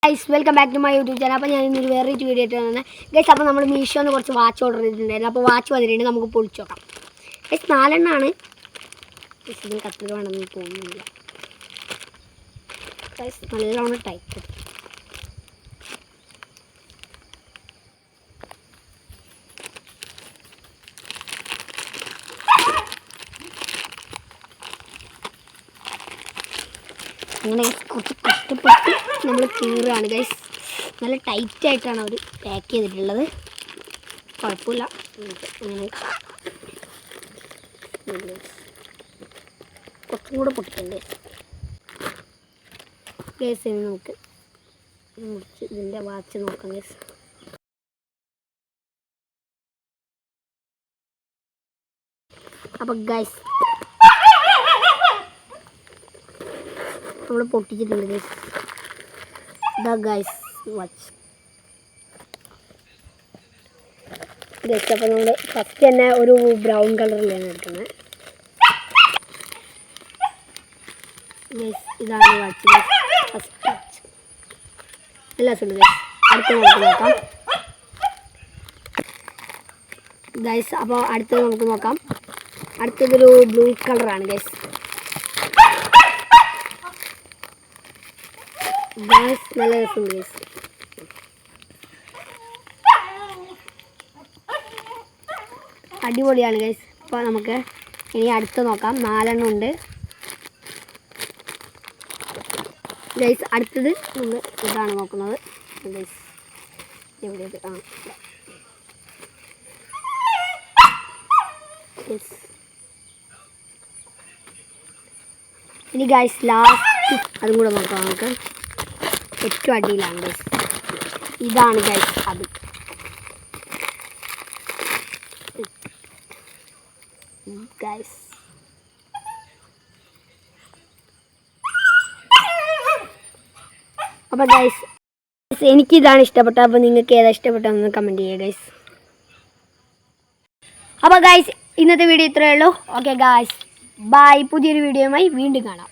Guys welcome back to my YouTube channel. അപ്പോൾ ഞാൻ ഇന്നൊരു വേറെ വീഡിയോ ആയിട്ടാണ് ഗൈസ്. അപ്പോൾ നമ്മൾ മീഷോന്ന് കുറച്ച് വാച്ച് ഓർഡർ ചെയ്തിട്ടുണ്ടായിരുന്നു. അപ്പോൾ വാച്ച് വന്നിട്ടുണ്ട്, നമുക്ക് പൊളിച്ച് നോക്കാം ഗൈസ്. 4 എണ്ണമാണ്. ഇതിന് കത്തിരി വേണമെന്ന് തോന്നുന്നില്ല ഗൈസ്. നല്ലോണം ടൈറ്റ്. അങ്ങനെ കുറച്ച് കഷ്ടപ്പെട്ട് നമ്മൾ കീറുകയാണ് ഗൈസ്. നല്ല ടൈറ്റായിട്ടാണ് അവർ പാക്ക് ചെയ്തിട്ടുള്ളത്. കുഴപ്പമില്ല. അങ്ങനെ കുറച്ചും കൂടെ പൊട്ടിട്ടുണ്ട് ഗൈസ്. ഇനി നമുക്ക് മുറിച്ച് ഇതിൻ്റെ വാച്ച് നോക്കാം ഗൈസ്. അപ്പം ഗൈസ് നമ്മൾ പൊട്ടിച്ചിട്ടുണ്ട് ഗൈസ്. ഇതാ ഗൈസ് വാച്ച് ഗൈസ്. അപ്പോൾ നമ്മൾ ഫസ്റ്റ് തന്നെ ഒരു ബ്രൗൺ കളറിലാണ് എടുക്കുന്നത് ഗൈസ്. ഇതാണ് വാച്ച് ഗൈസ്. ഫസ്റ്റ് വാച്ച് നല്ല രസമുണ്ട് ഗൈസ്. അടുത്ത നമുക്ക് നോക്കാം ഗൈസ്. അപ്പോൾ അടുത്തത് നമുക്ക് നോക്കാം. അടുത്തതൊരു ബ്ലൂ കളറാണ് ഗൈസ്. നല്ല രസമുണ്ട് ഗൈസ്. അടിപൊളിയാണ് ഗൈസ്. അപ്പോൾ നമുക്ക് ഇനി അടുത്ത് നോക്കാം. 4 എണ്ണം ഉണ്ട് ഗൈസ്. അടുത്തത് നമ്മൾ ഇതാണ് നോക്കുന്നത് ഗൈസ്. എവിടെ ഇനി ഗൈസ് ലാസ്റ്റ് അതും കൂടെ നോക്കാം. നമുക്ക് ഏറ്റവും അടിയിലാണ് ഗൈസ്. ഇതാണ് ഗൈസ് അത്. ഗൈസ് അപ്പോൾ ഗൈസ് എനിക്കിതാണ് ഇഷ്ടപ്പെട്ടത്. അപ്പോൾ നിങ്ങൾക്ക് ഏതാ ഇഷ്ടപ്പെട്ടതെന്ന് കമൻറ്റ് ചെയ്യുക ഗൈസ്. അപ്പോൾ ഗൈസ് ഇന്നത്തെ വീഡിയോ ഇത്രയേ ഉള്ളൂ. Okay guys, bye. പുതിയൊരു വീഡിയോയുമായി വീണ്ടും കാണാം.